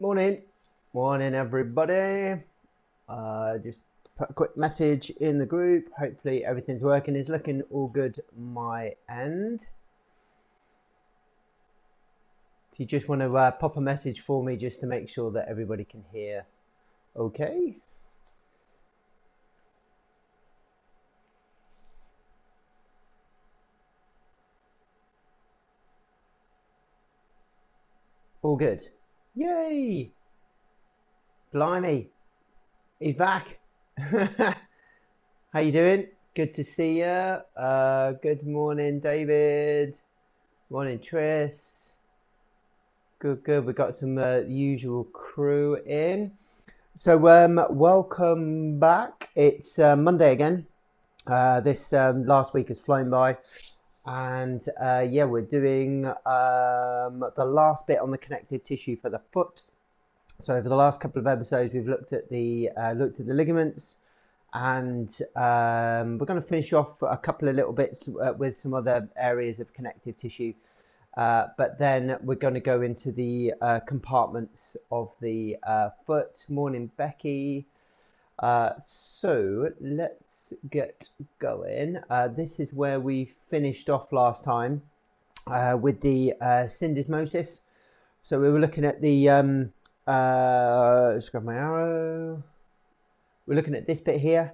Morning, morning everybody. Just put a quick message in the group. Hopefully everything's working. It's looking all good my end. If you just want to pop a message for me just to make sure that everybody can hear. Okay. All good. Yay! Blimey, he's back. How you doing? Good to see you. Good morning, David. Morning, Tris. Good, good. We've got some usual crew in. So, welcome back. It's Monday again. This last week has flown by, and yeah, we're doing the last bit on the connective tissue for the foot. So, over the last couple of episodes, we've looked at the ligaments, and we're going to finish off a couple of little bits with some other areas of connective tissue. But then we're going to go into the compartments of the foot. Morning, Becky. So let's get going. This is where we finished off last time with the syndesmosis. So we were looking at the, let's grab my arrow. We're looking at this bit here.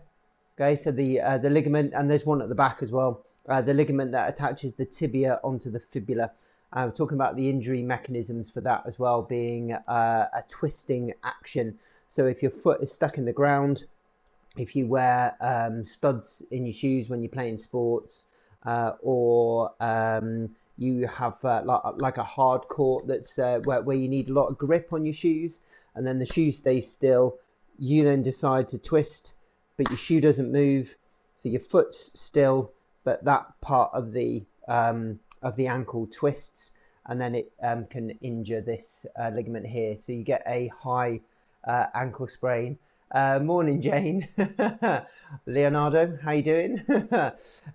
Okay, so the ligament, and there's one at the back as well. The ligament that attaches the tibia onto the fibula. We're talking about the injury mechanisms for that as well, being a twisting action. So if your foot is stuck in the ground, if you wear studs in your shoes when you're playing sports, or you have like a hard court that's where you need a lot of grip on your shoes, and then the shoe stays still, you then decide to twist, but your shoe doesn't move, so your foot's still, but that part of the ankle twists, and then it can injure this ligament here. So you get a high ankle sprain. Morning, Jane. Leonardo, how you doing?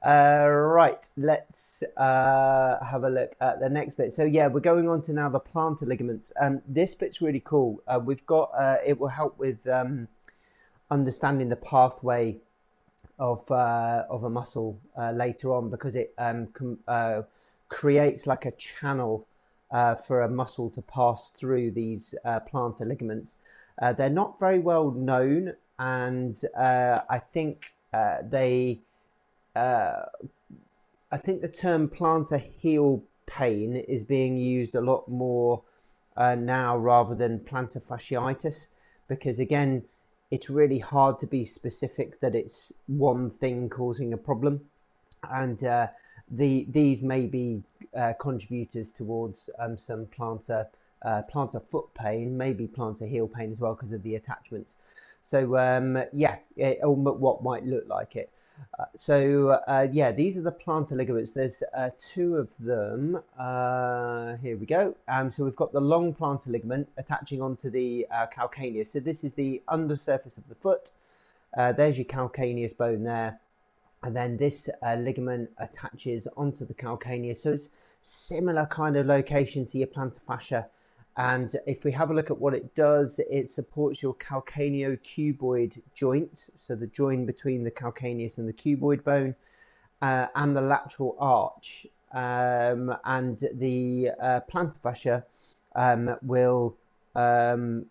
Right, let's have a look at the next bit. So yeah, we're going on to now the plantar ligaments. This bit's really cool. We've got it will help with understanding the pathway of a muscle later on, because it creates like a channel for a muscle to pass through these plantar ligaments. They're not very well known, and I think I think the term plantar heel pain is being used a lot more now rather than plantar fasciitis, because again, it's really hard to be specific that it's one thing causing a problem, and these may be contributors towards some plantar foot pain, maybe plantar heel pain as well, because of the attachments. So yeah, what might look like it. Yeah, these are the plantar ligaments. There's two of them. Here we go. So we've got the long plantar ligament attaching onto the calcaneus. So this is the undersurface of the foot. There's your calcaneus bone there. And then this ligament attaches onto the calcaneus. So it's similar kind of location to your plantar fascia. And if we have a look at what it does, it supports your calcaneo-cuboid joint, so the joint between the calcaneus and the cuboid bone, and the lateral arch. And the plantar fascia will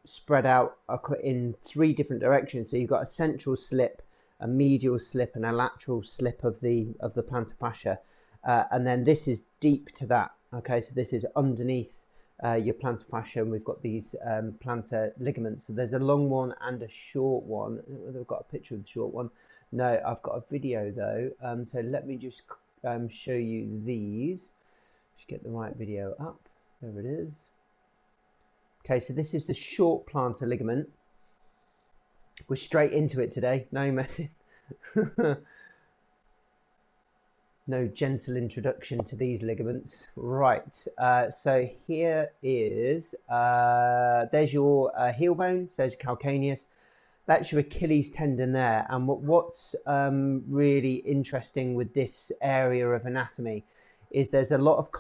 spread out in three different directions. So you've got a central slip, a medial slip, and a lateral slip of the plantar fascia. And then this is deep to that. Okay, so this is underneath your plantar fascia, and we've got these plantar ligaments. So there's a long one and a short one. I don't know whether I've got a picture of the short one. No, I've got a video though. So let me just show you these. Just get the right video up. There it is. Okay, so this is the short plantar ligament. We're straight into it today. No messing. No gentle introduction to these ligaments. Right, so here is, there's your heel bone, so there's your calcaneus. That's your Achilles tendon there. And what's really interesting with this area of anatomy is there's a lot of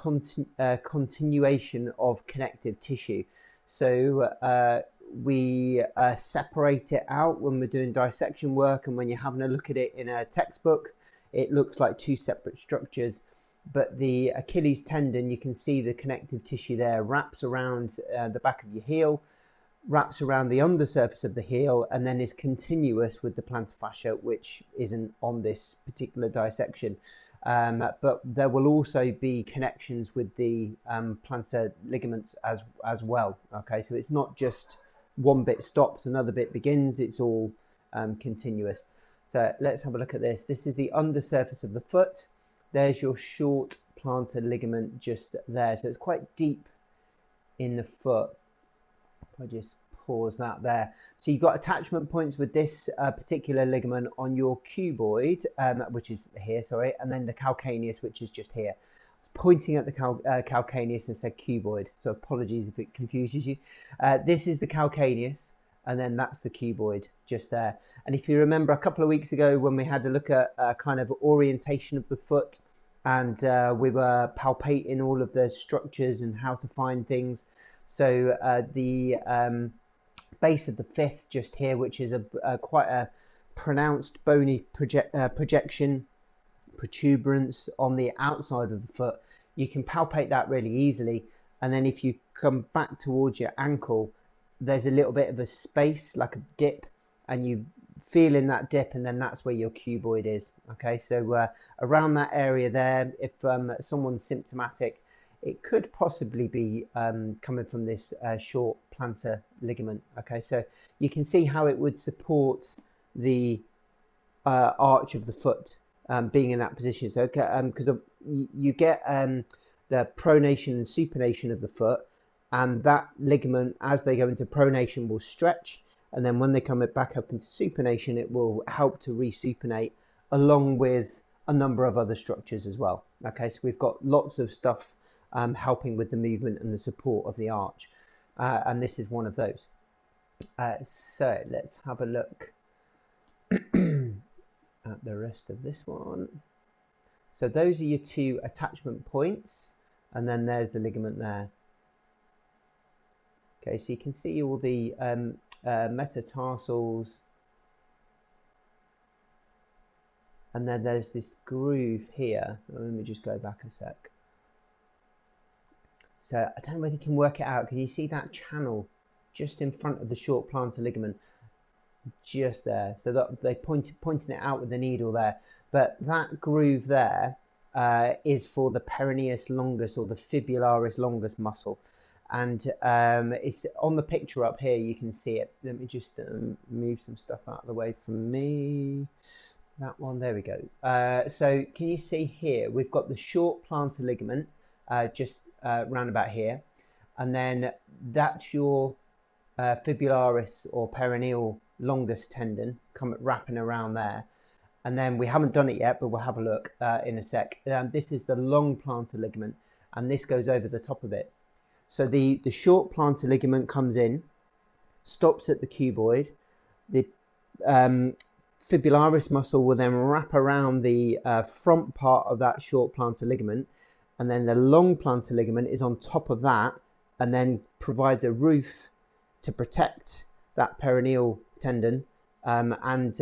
continuation of connective tissue. So we separate it out when we're doing dissection work, and when you're having a look at it in a textbook, it looks like two separate structures. But the Achilles tendon, you can see the connective tissue there wraps around the back of your heel, wraps around the undersurface of the heel, and then is continuous with the plantar fascia, which isn't on this particular dissection. But there will also be connections with the plantar ligaments as well. Okay, so it's not just one bit stops, another bit begins. It's all continuous. So let's have a look at this. This is the undersurface of the foot. There's your short plantar ligament just there. So it's quite deep in the foot. I just pause that there. So you've got attachment points with this particular ligament on your cuboid, which is here, sorry, and then the calcaneus, which is just here. Pointing at the calcaneus and said cuboid, so apologies if it confuses you. This is the calcaneus, and then that's the cuboid just there. And if you remember a couple of weeks ago when we had a look at kind of orientation of the foot, and we were palpating all of the structures and how to find things. So the base of the fifth just here, which is quite a pronounced bony projection, protuberance on the outside of the foot. You can palpate that really easily. And then if you come back towards your ankle, there's a little bit of a space, like a dip, and you feel in that dip, and then that's where your cuboid is. Okay, so around that area there, if someone's symptomatic, it could possibly be coming from this short plantar ligament. Okay, so you can see how it would support the arch of the foot being in that position. So because you get the pronation and supination of the foot, and that ligament, as they go into pronation, will stretch, and then when they come back up into supination, it will help to resupinate, along with a number of other structures as well. Okay, so we've got lots of stuff helping with the movement and the support of the arch, and this is one of those. So let's have a look at the rest of this one. So those are your two attachment points, and then there's the ligament there. Okay, so you can see all the metatarsals, and then there's this groove here. Let me just go back a sec. So I don't know whether you can work it out. Can you see that channel just in front of the short plantar ligament? Just there. So that they pointing it out with the needle there. But that groove there is for the peroneus longus, or the fibularis longus muscle. And it's on the picture up here. You can see it. Let me just move some stuff out of the way from me. That one, there we go. So can you see here, we've got the short plantar ligament just round about here, and then that's your fibularis or peroneal longus tendon wrapping around there. And then we haven't done it yet, but we'll have a look in a sec. This is the long plantar ligament, and this goes over the top of it. So the short plantar ligament comes in, stops at the cuboid. The fibularis muscle will then wrap around the front part of that short plantar ligament, and then the long plantar ligament is on top of that, and then provides a roof to protect that peroneal tendon and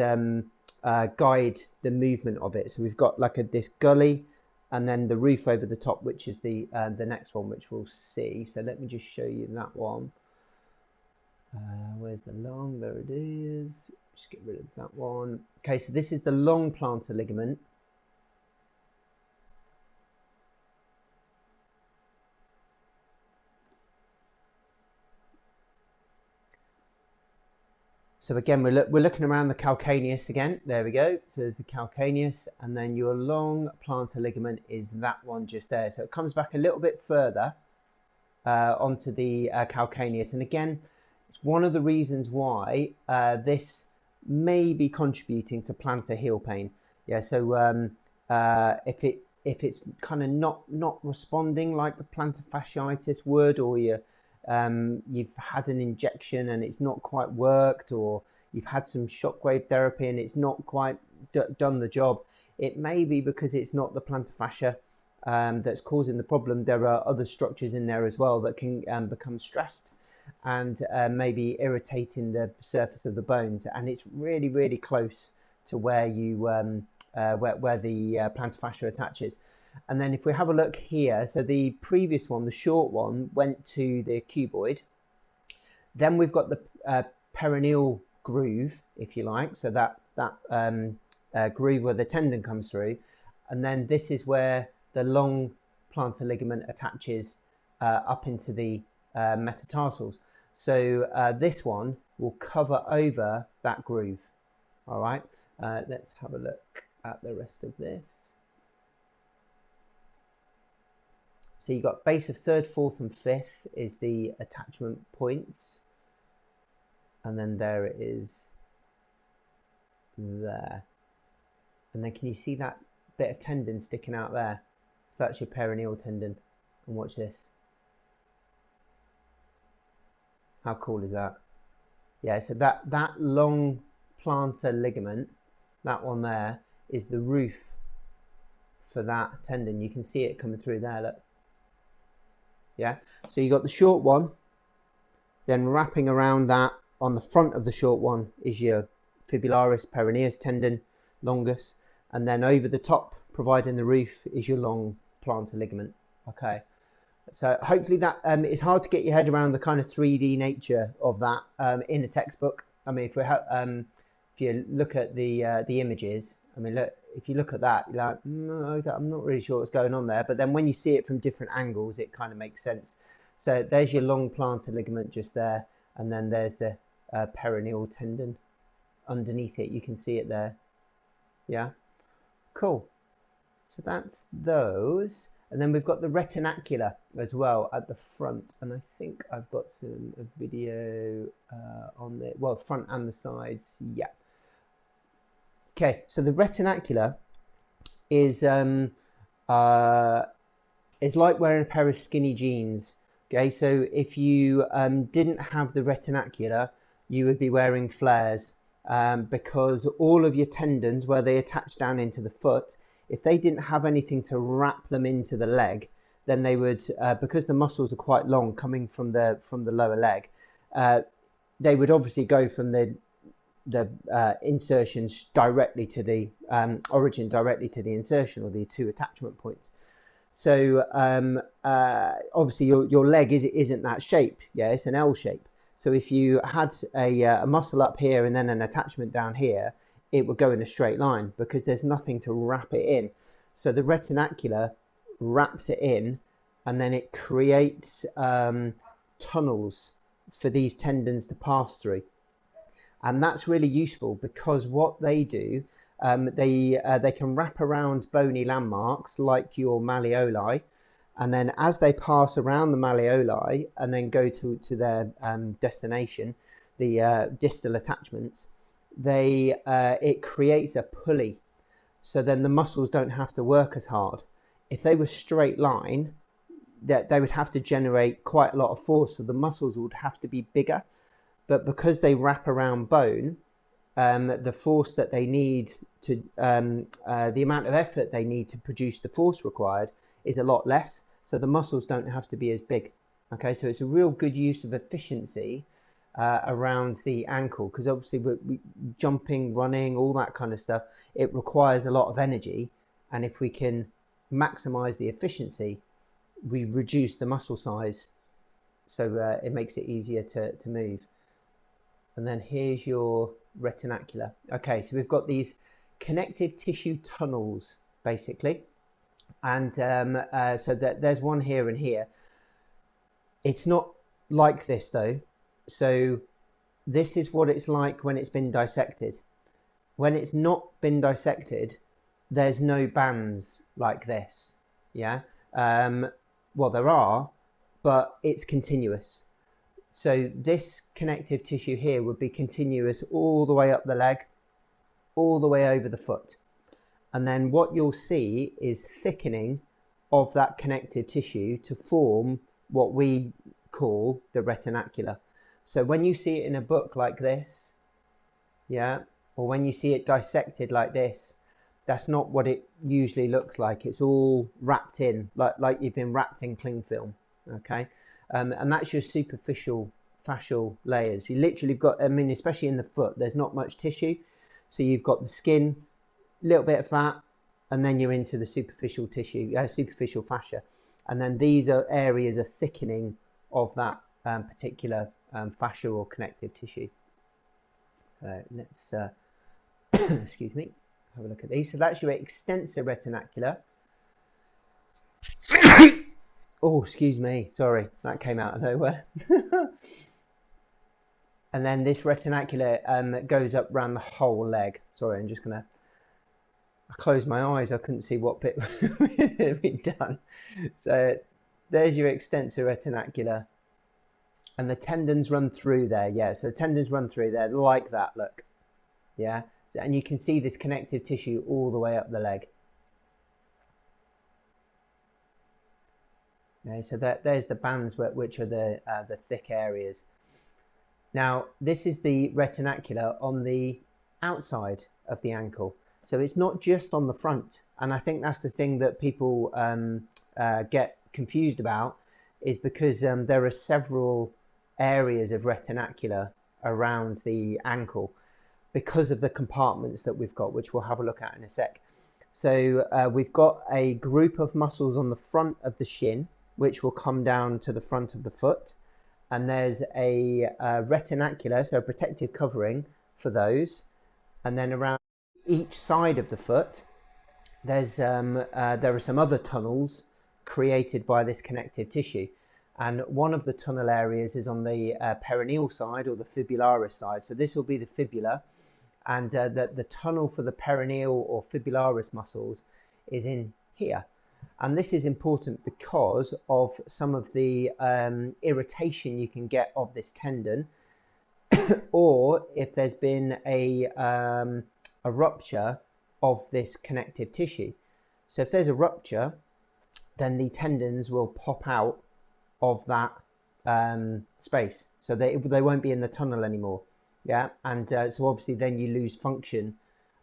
guide the movement of it. So we've got like this gully, and then the roof over the top, which is the next one, which we'll see. So let me just show you that one. Where's the long? There it is. Just get rid of that one. Okay, so this is the long plantar ligament. So again, we're looking around the calcaneus again. There we go. So there's the calcaneus, and then your long plantar ligament is that one just there. So it comes back a little bit further onto the calcaneus. And again, it's one of the reasons why this may be contributing to plantar heel pain. Yeah. So if it's kind of not responding like the plantar fasciitis would, or you've had an injection and it's not quite worked, or you've had some shockwave therapy and it's not quite done the job, it may be because it's not the plantar fascia that's causing the problem. There are other structures in there as well that can become stressed, and maybe irritating the surface of the bones, and it's really, really close to where you where the plantar fascia attaches. And then if we have a look here, so the previous one, the short one, went to the cuboid. Then we've got the perineal groove, if you like, so that groove where the tendon comes through, and then this is where the long plantar ligament attaches up into the metatarsals. So this one will cover over that groove. All right, let's have a look at the rest of this. So you've got base of third, fourth, and fifth is the attachment points. And then there it is there. And then can you see that bit of tendon sticking out there? So that's your perineal tendon. And watch this. How cool is that? Yeah, so that long plantar ligament, that one there, is the roof for that tendon. You can see it coming through there, look. Yeah, so you got the short one, then wrapping around that on the front of the short one is your fibularis peroneus tendon, longus, and then over the top, providing the roof, is your long plantar ligament. Okay, so hopefully that it's hard to get your head around the kind of 3D nature of that in a textbook. I mean, if you look at the images, I mean, look, if you look at that, you're like, no, I'm not really sure what's going on there. But then when you see it from different angles, it kind of makes sense. So there's your long plantar ligament just there, and then there's the perineal tendon underneath it. You can see it there. Yeah, cool. So that's those, and then we've got the retinacular as well at the front, and I think I've got a video on the front and the sides. Yeah. Okay, so the retinacular is like wearing a pair of skinny jeans. Okay, so if you didn't have the retinacular, you would be wearing flares, because all of your tendons, where they attach down into the foot, if they didn't have anything to wrap them into the leg, then they would, because the muscles are quite long coming from the lower leg, they would obviously go from the insertions directly to the origin, directly to the insertion, or the two attachment points. So obviously your leg isn't that shape. Yeah, it's an L shape. So if you had a muscle up here and then an attachment down here, it would go in a straight line because there's nothing to wrap it in. So the retinacular wraps it in, and then it creates tunnels for these tendons to pass through. And that's really useful because what they do, they can wrap around bony landmarks like your malleoli, and then as they pass around the malleoli and then go to their destination, the distal attachments, it creates a pulley. So then the muscles don't have to work as hard. If they were straight line, they would have to generate quite a lot of force, so the muscles would have to be bigger. But because they wrap around bone, the force that they need to, the amount of effort they need to produce the force required is a lot less. So the muscles don't have to be as big. Okay, so it's a real good use of efficiency around the ankle, because obviously we jumping, running, all that kind of stuff, it requires a lot of energy. And if we can maximize the efficiency, we reduce the muscle size. So it makes it easier to move. And then here's your retinacular. Okay, so we've got these connective tissue tunnels, basically. And so there's one here and here. It's not like this, though. So this is what it's like when it's been dissected. When it's not been dissected, there's no bands like this. Yeah? Well, there are, but it's continuous. So this connective tissue here would be continuous all the way up the leg, all the way over the foot. And then what you'll see is thickening of that connective tissue to form what we call the retinacular. So when you see it in a book like this, yeah, or when you see it dissected like this, that's not what it usually looks like. It's all wrapped in, like you've been wrapped in cling film, okay? And that's your superficial fascial layers. You literally have got, I mean, especially in the foot, there's not much tissue. So you've got the skin, a little bit of fat, and then you're into the superficial tissue, superficial fascia. And then these are areas of thickening of that particular fascia or connective tissue. Let's, excuse me, have a look at these. So that's your extensor retinacula. Oh, excuse me, sorry, that came out of nowhere. And then this retinacula goes up around the whole leg. Sorry, I'm just gonna, I closed my eyes, I couldn't see what bit had been done. So there's your extensor retinacula. And the tendons run through there, yeah, so the tendons run through there like that, look. Yeah, so, and you can see this connective tissue all the way up the leg. Okay, so there's the bands which are the thick areas. Now, this is the retinacula on the outside of the ankle. So it's not just on the front. And I think that's the thing that people get confused about, is because there are several areas of retinacula around the ankle because of the compartments that we've got, which we'll have a look at in a sec. So we've got a group of muscles on the front of the shin, which will come down to the front of the foot. And there's a retinacula, so a protective covering for those. And then around each side of the foot, there are some other tunnels created by this connective tissue. And one of the tunnel areas is on the perineal side, or the fibularis side. So this will be the fibula, and the tunnel for the perineal or fibularis muscles is in here. And this is important because of some of the irritation you can get of this tendon, or if there's been a rupture of this connective tissue. So if there's a rupture, then the tendons will pop out of that space, so they won't be in the tunnel anymore. Yeah, and so obviously then you lose function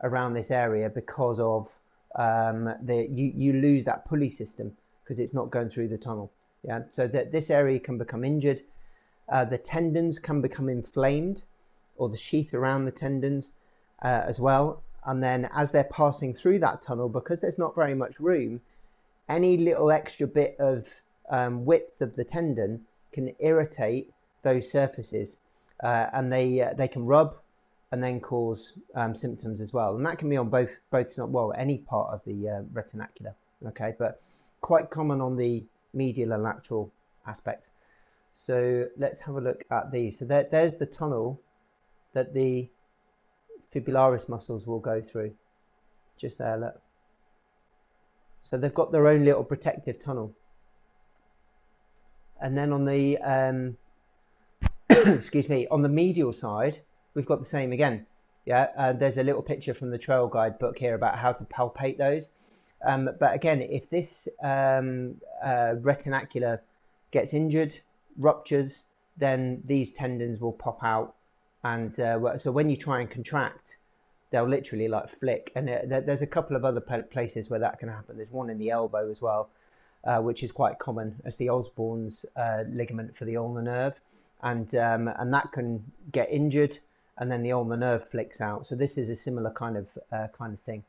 around this area because of you lose that pulley system because it's not going through the tunnel. Yeah, so that this area can become injured. The tendons can become inflamed, or the sheath around the tendons as well. And then as they're passing through that tunnel, because there's not very much room, any little extra bit of width of the tendon can irritate those surfaces, and they can rub and then cause symptoms as well. And that can be on both well, any part of the retinacula. Okay, but quite common on the medial and lateral aspects. So let's have a look at these. So there's the tunnel that the fibularis muscles will go through. Just there, look. So they've got their own little protective tunnel. And then on the excuse me, on the medial side, we've got the same again. Yeah, there's a little picture from the trail guide book here about how to palpate those. But again, if this retinacula gets injured, ruptures, then these tendons will pop out, and so when you try and contract, they'll literally like flick. And there's a couple of other places where that can happen. There's one in the elbow as well, which is quite common as the Osborne's ligament for the ulnar nerve, and that can get injured, and then the ulnar nerve flicks out. So this is a similar kind of thing.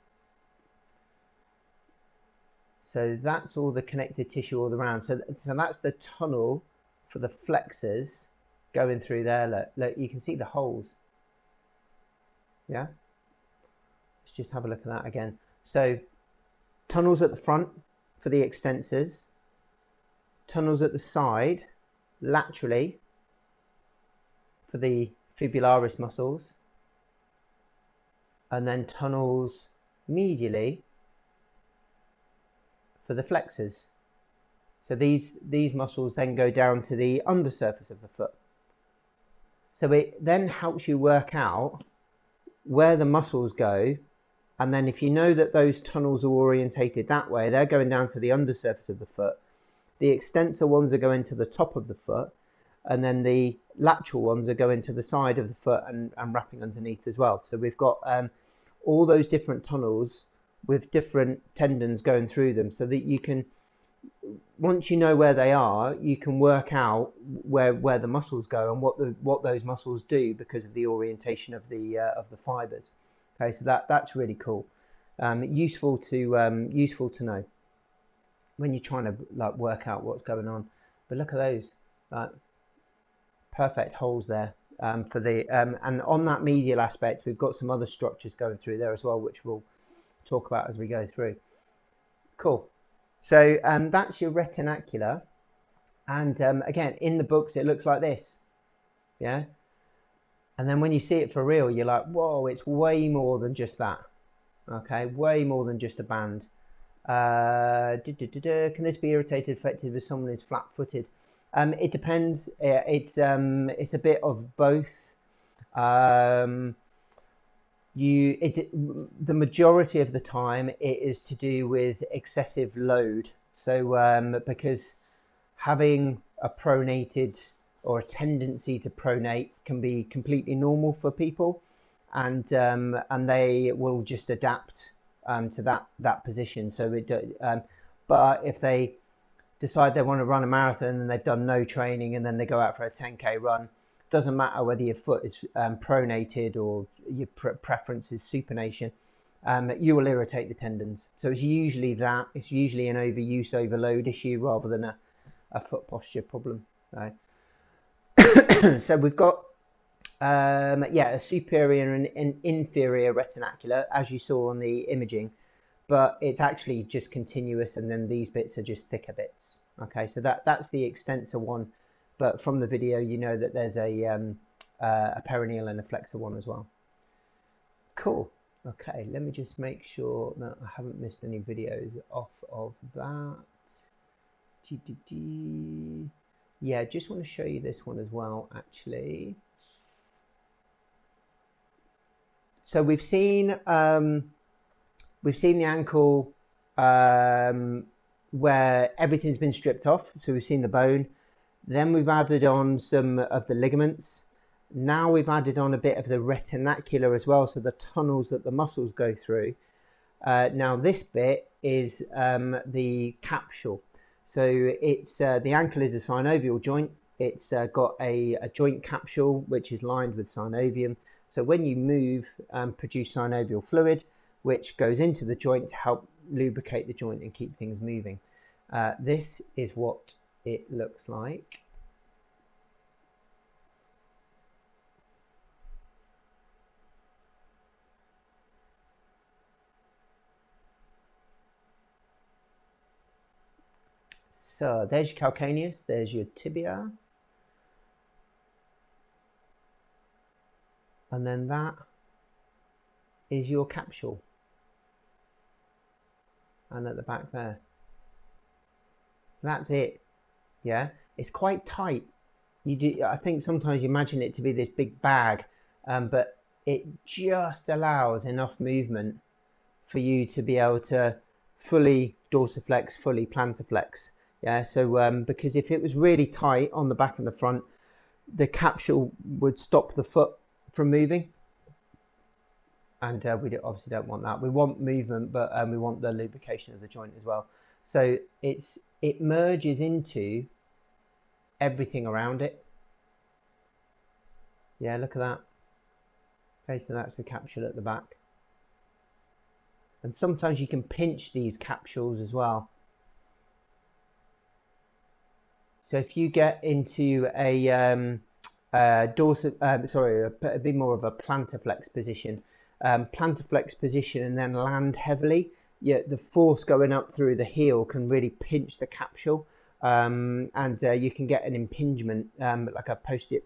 So that's all the connective tissue all around. So that's the tunnel for the flexors going through there. Look, you can see the holes. Yeah. Let's just have a look at that again. So tunnels at the front for the extensors, tunnels at the side laterally for the fibularis muscles, and then tunnels medially for the flexors. So these muscles then go down to the undersurface of the foot. So it then helps you work out where the muscles go, and then if you know that those tunnels are orientated that way, they're going down to the undersurface of the foot. The extensor ones are going to the top of the foot, and then the lateral ones are going to the side of the foot and wrapping underneath as well. So we've got all those different tunnels with different tendons going through them, so that you can, once you know where they are, you can work out where the muscles go and what those muscles do because of the orientation of the fibers. Okay, so that's really cool. Useful to know when you're trying to like work out what's going on. But look at those, perfect holes there for the and on that medial aspect, we've got some other structures going through there as well, which we'll talk about as we go through. Cool. So that's your retinacular, and again, in the books it looks like this, yeah. And then when you see it for real, you're like, whoa, it's way more than just that. Okay, way more than just a band. Can this be irritated affected if someone is flat-footed? It depends. It's a bit of both. The majority of the time it is to do with excessive load. So because having a pronated or a tendency to pronate can be completely normal for people, and they will just adapt to that position. So but if they decide they want to run a marathon and they've done no training and then they go out for a 10k run, doesn't matter whether your foot is pronated or your preference is supination, you will irritate the tendons. So it's usually an overuse, overload issue rather than a foot posture problem. Right? So we've got a superior and an inferior retinacular, as you saw on the imaging, but it's actually just continuous, and then these bits are just thicker bits. Okay, so that's the extensor one, but from the video you know that there's a perineal and a flexor one as well. Cool. Okay, let me just make sure that I haven't missed any videos off of that. Yeah, just want to show you this one as well, actually. So we've seen the ankle where everything's been stripped off. So we've seen the bone. Then we've added on some of the ligaments. Now we've added on a bit of the retinacular as well, so the tunnels that the muscles go through. Now this bit is the capsule. So it's the ankle is a synovial joint. It's got a joint capsule which is lined with synovium. So when you move, produce synovial fluid, which goes into the joint to help lubricate the joint and keep things moving. This is what it looks like. So there's your calcaneus, there's your tibia, and then that is your capsule, and at the back there, that's it. Yeah, it's quite tight. I think sometimes you imagine it to be this big bag, but it just allows enough movement for you to be able to fully dorsiflex, fully plantarflex. Yeah, so because if it was really tight on the back and the front, the capsule would stop the foot from moving, and we obviously don't want that. We want movement, but we want the lubrication of the joint as well. So it merges into everything around it. Yeah, look at that. Okay, so that's the capsule at the back. And sometimes you can pinch these capsules as well. So if you get into a bit more of a plantarflex position, and then land heavily, the force going up through the heel can really pinch the capsule, and you can get an impingement, like a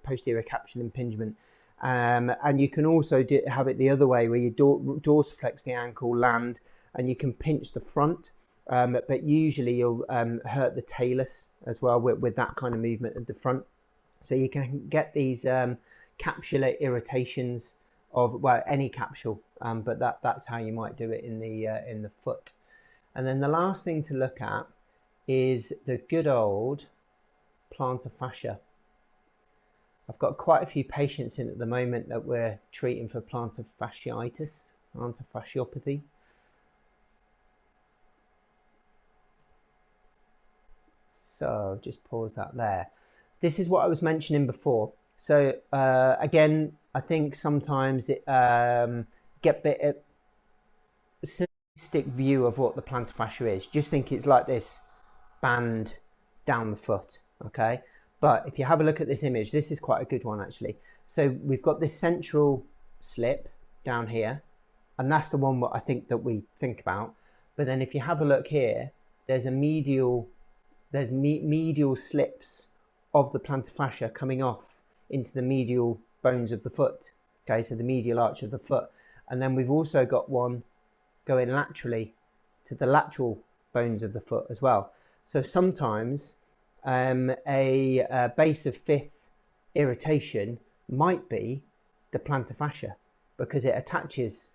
posterior capsule impingement. And you can also have it the other way, where you dorsiflex the ankle, land, and you can pinch the front. But usually you'll hurt the talus as well with that kind of movement at the front. So you can get these capsular irritations of, well, any capsule, but that's how you might do it in the foot. And then the last thing to look at is the good old plantar fascia. I've got quite a few patients in at the moment that we're treating for plantar fasciitis, plantar fasciopathy. So I'll just pause that there. This is what I was mentioning before. So again, I think sometimes it get a bit simplistic view of what the plantar fascia is. Just think it's like this band down the foot, okay? But if you have a look at this image, this is quite a good one actually. So we've got this central slip down here, and that's the one that I think that we think about. But then if you have a look here, there's medial slips of the plantar fascia coming off into the medial bones of the foot, okay? So the medial arch of the foot. And then we've also got one going laterally to the lateral bones of the foot as well. So sometimes a base of fifth irritation might be the plantar fascia because it attaches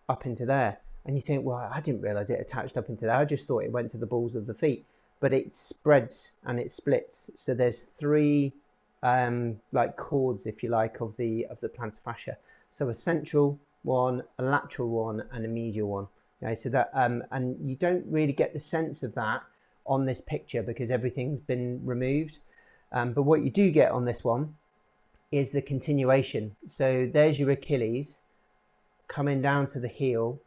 up into there. And you think, well, I didn't realize it attached up into there. I just thought it went to the balls of the feet. But it spreads and it splits. So there's three like chords, if you like, of the plantar fascia. So a central one, a lateral one, and a medial one. Okay, so that and you don't really get the sense of that on this picture because everything's been removed. But what you do get on this one is the continuation. So there's your Achilles coming down to the heel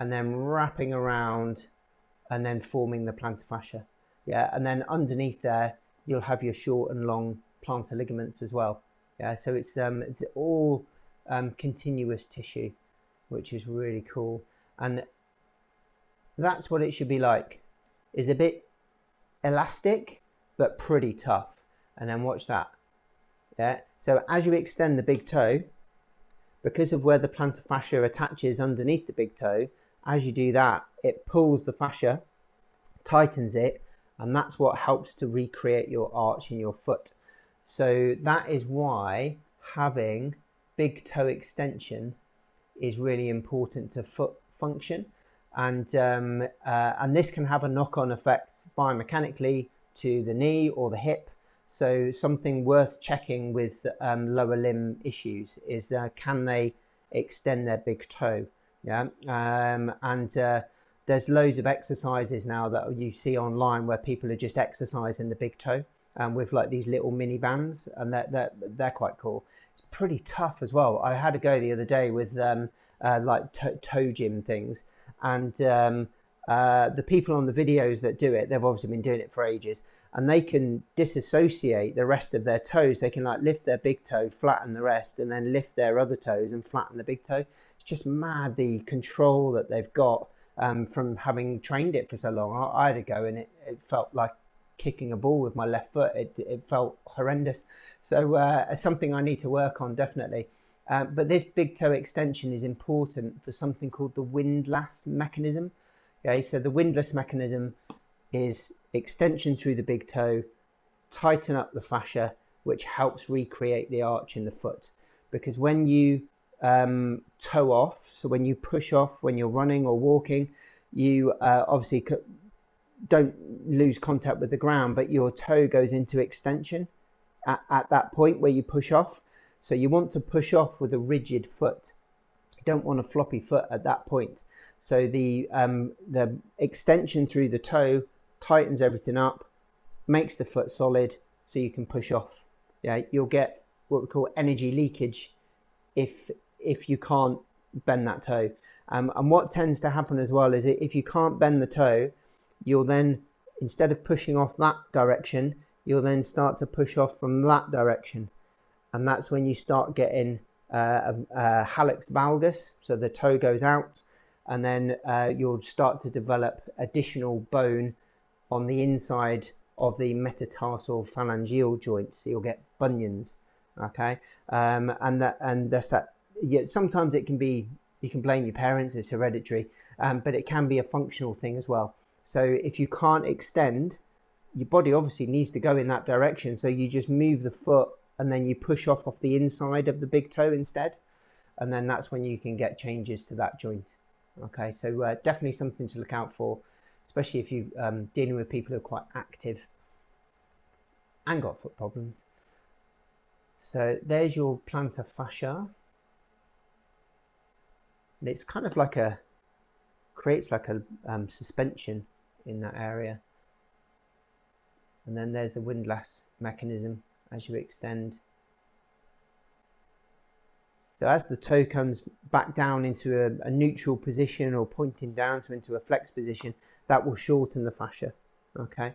and then wrapping around and then forming the plantar fascia. Yeah, and then underneath there you'll have your short and long plantar ligaments as well. Yeah, so it's all continuous tissue, which is really cool. And that's what it should be like. Is a bit elastic but pretty tough. And then watch that. Yeah, so as you extend the big toe, because of where the plantar fascia attaches underneath the big toe, as you do that, it pulls the fascia, tightens it, and that's what helps to recreate your arch in your foot. So that is why having big toe extension is really important to foot function, and this can have a knock-on effect biomechanically to the knee or the hip. So something worth checking with lower limb issues is can they extend their big toe? Yeah, there's loads of exercises now that you see online where people are just exercising the big toe with like these little mini bands, and they're quite cool. It's pretty tough as well. I had a go the other day with like toe gym things, and the people on the videos that do it, they've obviously been doing it for ages, and they can disassociate the rest of their toes. They can like lift their big toe, flatten the rest, and then lift their other toes and flatten the big toe. It's just mad the control that they've got from having trained it for so long. I had a go and it felt like kicking a ball with my left foot. It felt horrendous. So it's something I need to work on definitely. But this big toe extension is important for something called the windlass mechanism. Okay, so the windlass mechanism is extension through the big toe, tighten up the fascia, which helps recreate the arch in the foot. Because when you toe off, so when you push off when you're running or walking, you obviously don't lose contact with the ground, but your toe goes into extension at that point where you push off. So you want to push off with a rigid foot. You don't want a floppy foot at that point. So the extension through the toe tightens everything up, makes the foot solid, so you can push off. Yeah, you'll get what we call energy leakage if you can't bend that toe. And what tends to happen as well is if you can't bend the toe, you'll then, instead of pushing off that direction, you'll then start to push off from that direction. And that's when you start getting hallux valgus, so the toe goes out, and then you'll start to develop additional bone on the inside of the metatarsal phalangeal joint, so you'll get bunions. Okay, and that's that. Yeah, sometimes it can be, you can blame your parents, it's hereditary, but it can be a functional thing as well. So if you can't extend, your body obviously needs to go in that direction, so you just move the foot and then you push off the inside of the big toe instead, and then that's when you can get changes to that joint. Okay, so definitely something to look out for, especially if you're dealing with people who are quite active and got foot problems. So there's your plantar fascia. And it's kind of like creates like a suspension in that area. and then there's the windlass mechanism as you extend. So as the toe comes back down into a neutral position or pointing down, so into a flex position, that will shorten the fascia. Okay,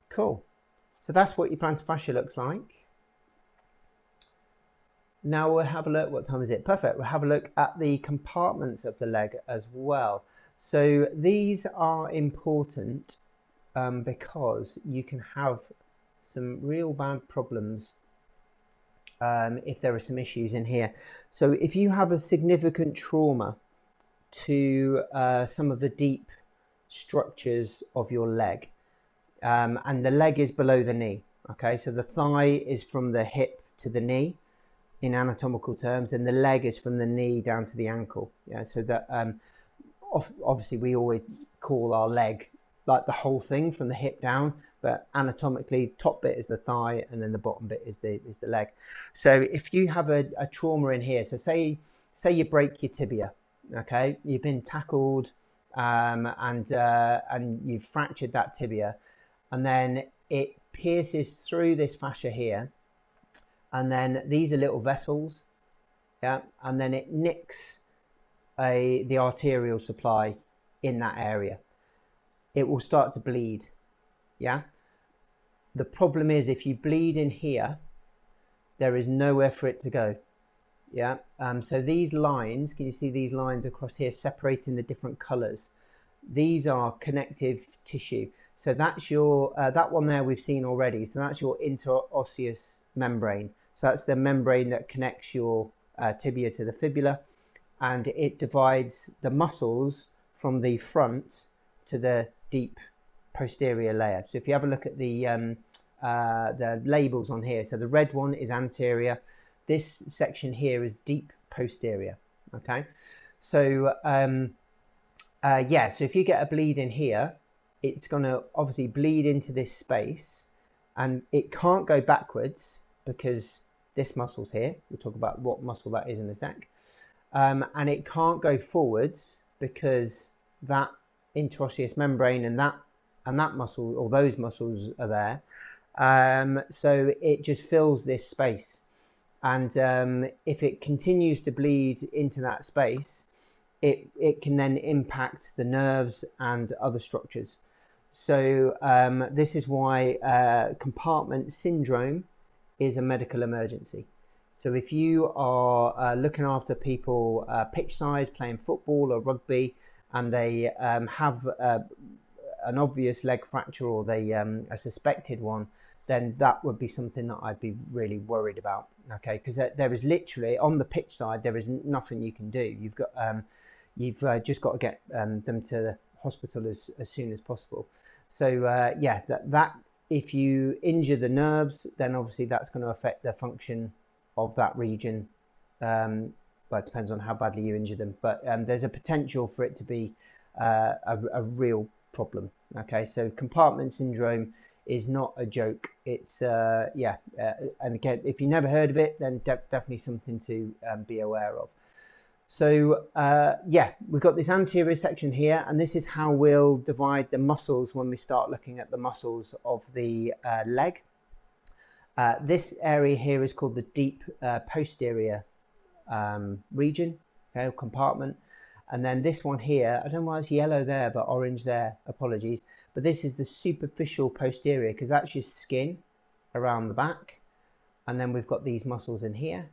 cool. So that's what your plantar fascia looks like. Now we'll have a look, what time is it? Perfect. We'll have a look at the compartments of the leg as well. So these are important because you can have some real bad problems if there are some issues in here. So if you have a significant trauma to some of the deep structures of your leg, and the leg is below the knee, okay, so the thigh is from the hip to the knee in anatomical terms, and the leg is from the knee down to the ankle. Yeah, so that obviously we always call our leg like the whole thing from the hip down, but anatomically top bit is the thigh and then the bottom bit is the leg. So if you have a trauma in here, so say you break your tibia, okay, you've been tackled and you've fractured that tibia, and then it pierces through this fascia here, and then these are little vessels, yeah, and then it nicks the arterial supply in that area. It will start to bleed, yeah. The problem is if you bleed in here, there is nowhere for it to go, yeah. So these lines, can you see these lines across here separating the different colors? These are connective tissue. So that's your that one there we've seen already. So that's your interosseous membrane. So that's the membrane that connects your tibia to the fibula, and it divides the muscles from the front to the deep posterior layer. So if you have a look at the labels on here, so the red one is anterior, this section here is deep posterior. Okay, so yeah, so if you get a bleed in here, it's going to obviously bleed into this space, and it can't go backwards because this muscle's here. We'll talk about what muscle that is in a sec. And it can't go forwards because that interosseous membrane and that muscle, or those muscles, are there. So it just fills this space, and if it continues to bleed into that space, it can then impact the nerves and other structures. So this is why compartment syndrome is a medical emergency. So if you are looking after people pitch side playing football or rugby, and they have an obvious leg fracture, or they a suspected one, then that would be something that I'd be really worried about. Okay, because there is literally on the pitch side there is nothing you can do. You've just got to get them to the hospital as soon as possible. So yeah, that if you injure the nerves, then obviously that's going to affect the function of that region. But it depends on how badly you injure them, but there's a potential for it to be a real problem. Okay, so compartment syndrome is not a joke. It's yeah, and again, if you never heard of it, then definitely something to be aware of. So yeah, we've got this anterior section here, and this is how we'll divide the muscles when we start looking at the muscles of the leg. This area here is called the deep posterior region, okay, or compartment. And then this one here, I don't know why it's yellow there but orange there, apologies, but this is the superficial posterior, because that's your skin around the back. And then we've got these muscles in here,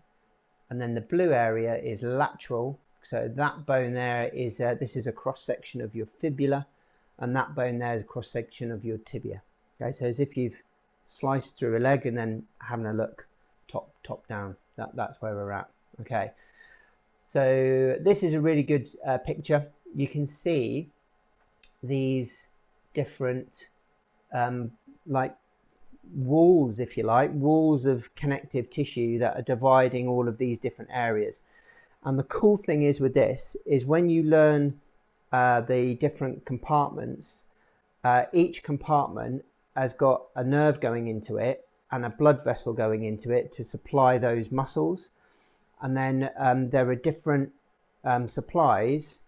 and then the blue area is lateral. So that bone there is this is a cross section of your fibula, and that bone there is a cross section of your tibia. Okay, so as if you've sliced through a leg and then having a look top down. That's where we're at. Okay, so this is a really good picture. You can see these different like walls, if you like, walls of connective tissue that are dividing all of these different areas. And the cool thing is with this is when you learn the different compartments, each compartment has got a nerve going into it and a blood vessel going into it to supply those muscles. And then there are different supplies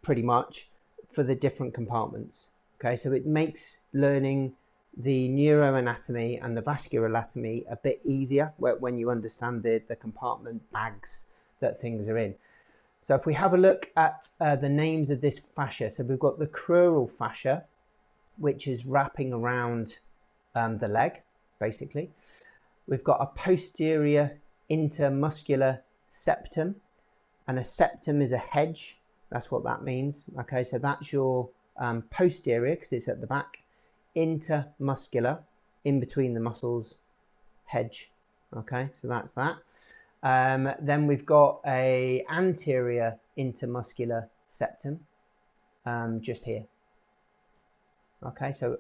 pretty much for the different compartments. Okay, so it makes learning the neuroanatomy and the vascular anatomy a bit easier when you understand the compartment bags that things are in. So if we have a look at the names of this fascia, so we've got the crural fascia, which is wrapping around the leg, basically. We've got a posterior intermuscular septum, and a septum is a hedge. That's what that means. Okay, so that's your posterior, because it's at the back, intermuscular, in between the muscles, hedge. Okay, so that's that. Then we've got a anterior intermuscular septum, just here. Okay, so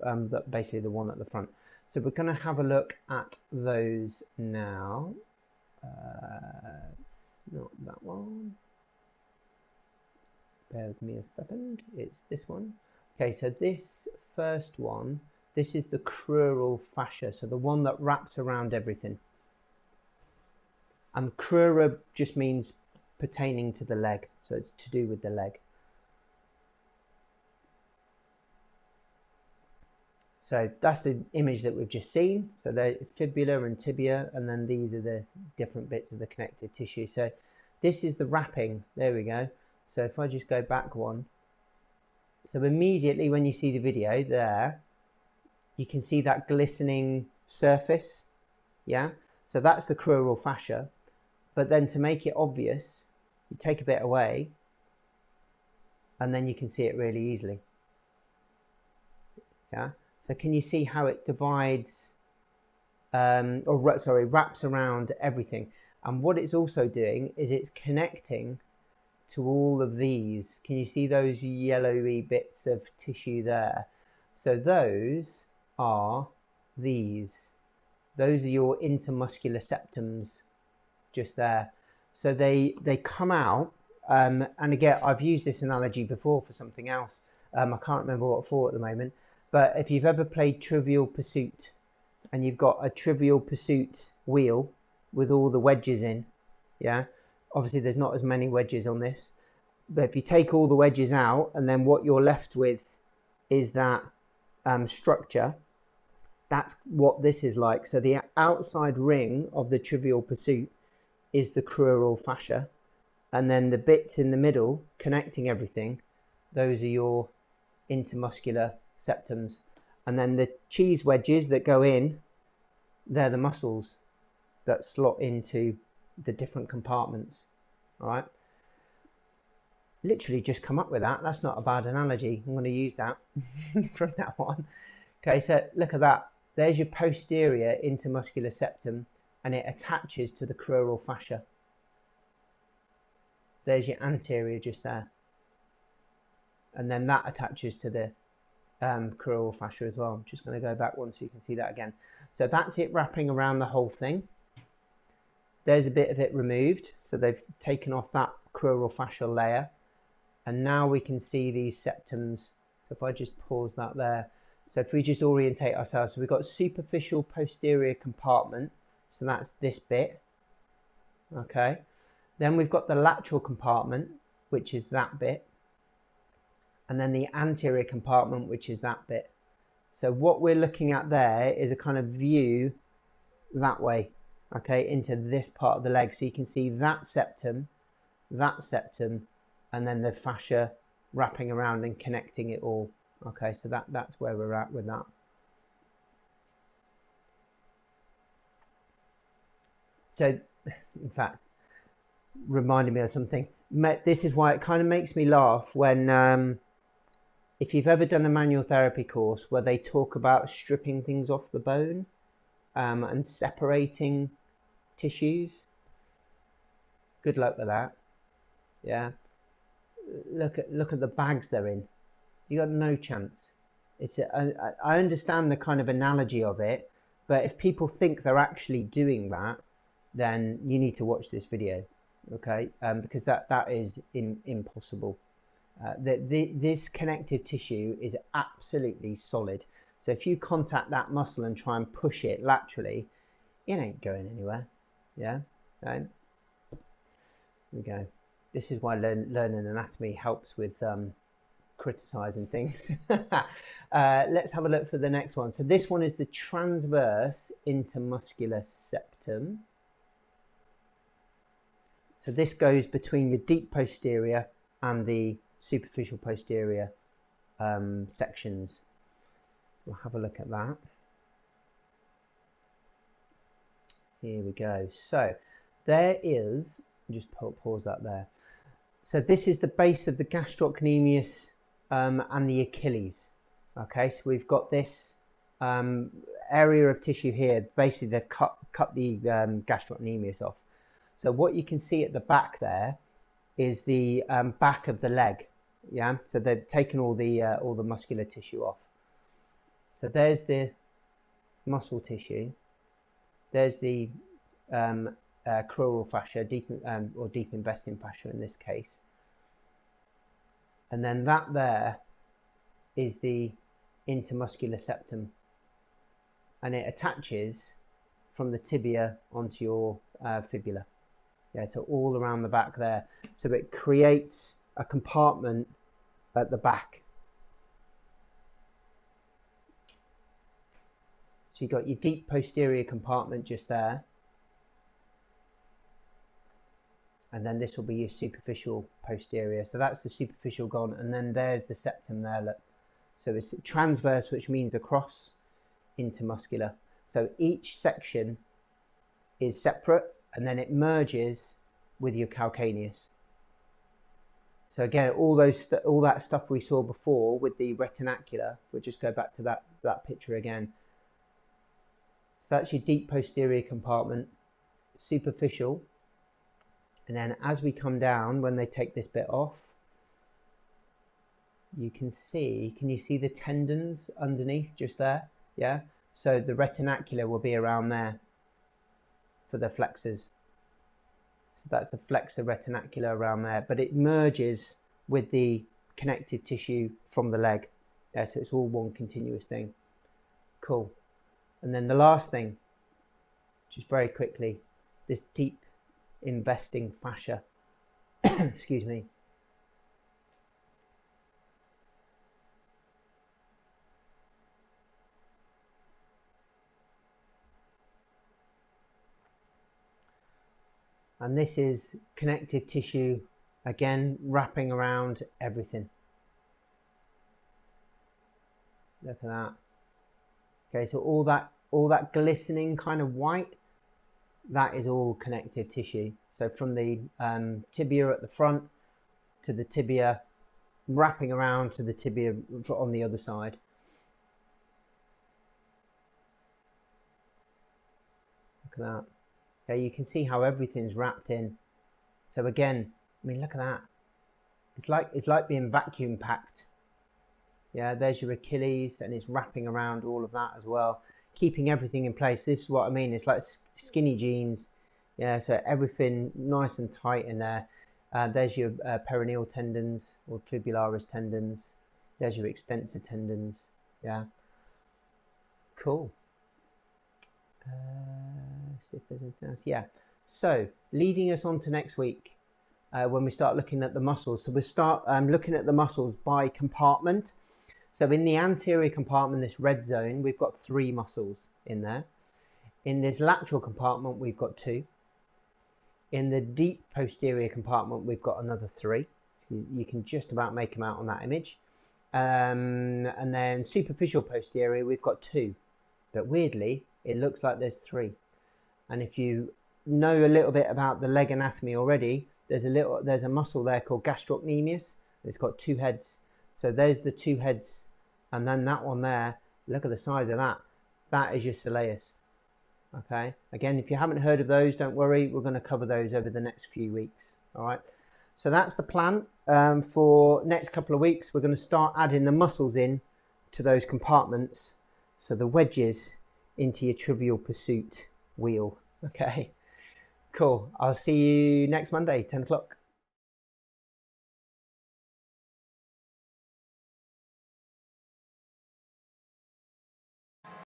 basically the one at the front. So we're going to have a look at those now. It's not that one. Bear with me a second. It's this one. Okay, so this first one, this is the crural fascia, so the one that wraps around everything. And crura just means pertaining to the leg, so it's to do with the leg. So that's the image that we've just seen. So the fibula and tibia, and then these are the different bits of the connective tissue. So this is the wrapping. There we go. So if I just go back one, so immediately when you see the video there, you can see that glistening surface. Yeah, so that's the crural fascia. But then to make it obvious, you take a bit away, and then you can see it really easily. Yeah. So can you see how it divides, wraps around everything? And what it's also doing is it's connecting to all of these. Can you see those yellowy bits of tissue there? So those are these. Those are your intermuscular septums just there. So they come out, and again, I've used this analogy before for something else. I can't remember what for at the moment. But if you've ever played Trivial Pursuit and you've got a Trivial Pursuit wheel with all the wedges in, yeah, obviously there's not as many wedges on this, but if you take all the wedges out and then what you're left with is that structure, that's what this is like. So the outside ring of the Trivial Pursuit is the crural fascia, and then the bits in the middle connecting everything, those are your intermuscular septums, and then the cheese wedges that go in, they're the muscles that slot into the different compartments. All right, literally just come up with that. That's not a bad analogy. I'm going to use that from that one. Okay, so look at that. There's your posterior intermuscular septum, and it attaches to the crural fascia. There's your anterior just there, and then that attaches to the crural fascia as well. I'm just going to go back one so you can see that again. So that's it wrapping around the whole thing. There's a bit of it removed, so they've taken off that crural fascial layer, and now we can see these septums. So if I just pause that there, so if we just orientate ourselves, so we've got superficial posterior compartment, so that's this bit. Okay, then we've got the lateral compartment, which is that bit, and then the anterior compartment, which is that bit. So what we're looking at there is a kind of view that way, okay, into this part of the leg. So you can see that septum, and then the fascia wrapping around and connecting it all. Okay, so that's where we're at with that. So, in fact, reminded me of something. This is why it kind of makes me laugh when if you've ever done a manual therapy course where they talk about stripping things off the bone and separating tissues, good luck with that. Yeah, look at the bags they're in. You got no chance. I understand the kind of analogy of it, but if people think they're actually doing that, then you need to watch this video, okay? Because that is impossible. This connective tissue is absolutely solid. So if you contact that muscle and try and push it laterally, it ain't going anywhere. Yeah, right? There we go. This is why learning anatomy helps with criticizing things. Let's have a look for the next one. So this one is the transverse intermuscular septum. So this goes between the deep posterior and the superficial posterior sections. We'll have a look at that. Here we go. So there is, just pause that there. So this is the base of the gastrocnemius and the Achilles. Okay, so we've got this area of tissue here. Basically, they've cut the gastrocnemius off. So what you can see at the back there is the back of the leg. Yeah, so they've taken all the muscular tissue off. So there's the muscle tissue. There's the crural fascia, deep investing fascia in this case. And then that there is the intermuscular septum. And it attaches from the tibia onto your fibula. Yeah, so all around the back there. So it creates a compartment at the back. So you've got your deep posterior compartment just there. And then this will be your superficial posterior. So that's the superficial gone. And then there's the septum there, look. So it's transverse, which means across, intermuscular. So each section is separate, and then it merges with your calcaneus. So again, all that stuff we saw before with the retinacular, we'll just go back to that picture again. So that's your deep posterior compartment, superficial. And then as we come down, when they take this bit off, you can you see the tendons underneath just there? Yeah. So the retinacular will be around there for the flexors. So that's the flexor retinacular around there, but it merges with the connective tissue from the leg. Yeah, so it's all one continuous thing. Cool. And then the last thing, just very quickly, this deep investing fascia. Excuse me. And this is connective tissue, again, wrapping around everything. Look at that. Okay, so all that glistening kind of white, that is all connective tissue. So from the tibia at the front to the tibia, wrapping around to the tibia on the other side. Look at that. Okay, you can see how everything's wrapped in. So again, I mean, look at that. It's like being vacuum packed. Yeah, there's your Achilles, and it's wrapping around all of that as well, keeping everything in place. This is what I mean. It's like skinny jeans. Yeah, so everything nice and tight in there. There's your peroneal tendons or fibularis tendons. There's your extensor tendons. Yeah, cool. See if there's anything else. Yeah, so leading us on to next week when we start looking at the muscles. So we'll start looking at the muscles by compartment. So in the anterior compartment, this red zone, we've got 3 muscles in there. In this lateral compartment, we've got 2. In the deep posterior compartment, we've got another 3. So you can just about make them out on that image. And then superficial posterior, we've got 2. But weirdly, it looks like there's 3. And if you know a little bit about the leg anatomy already, there's a muscle there called gastrocnemius. It's got 2 heads. So there's the 2 heads, and then that one there, look at the size of that. That is your soleus. Okay, again, if you haven't heard of those, don't worry, we're going to cover those over the next few weeks. All right, so that's the plan for next couple of weeks. We're going to start adding the muscles in to those compartments, so the wedges into your Trivial Pursuit wheel. Okay, cool. I'll see you next Monday, 10 o'clock.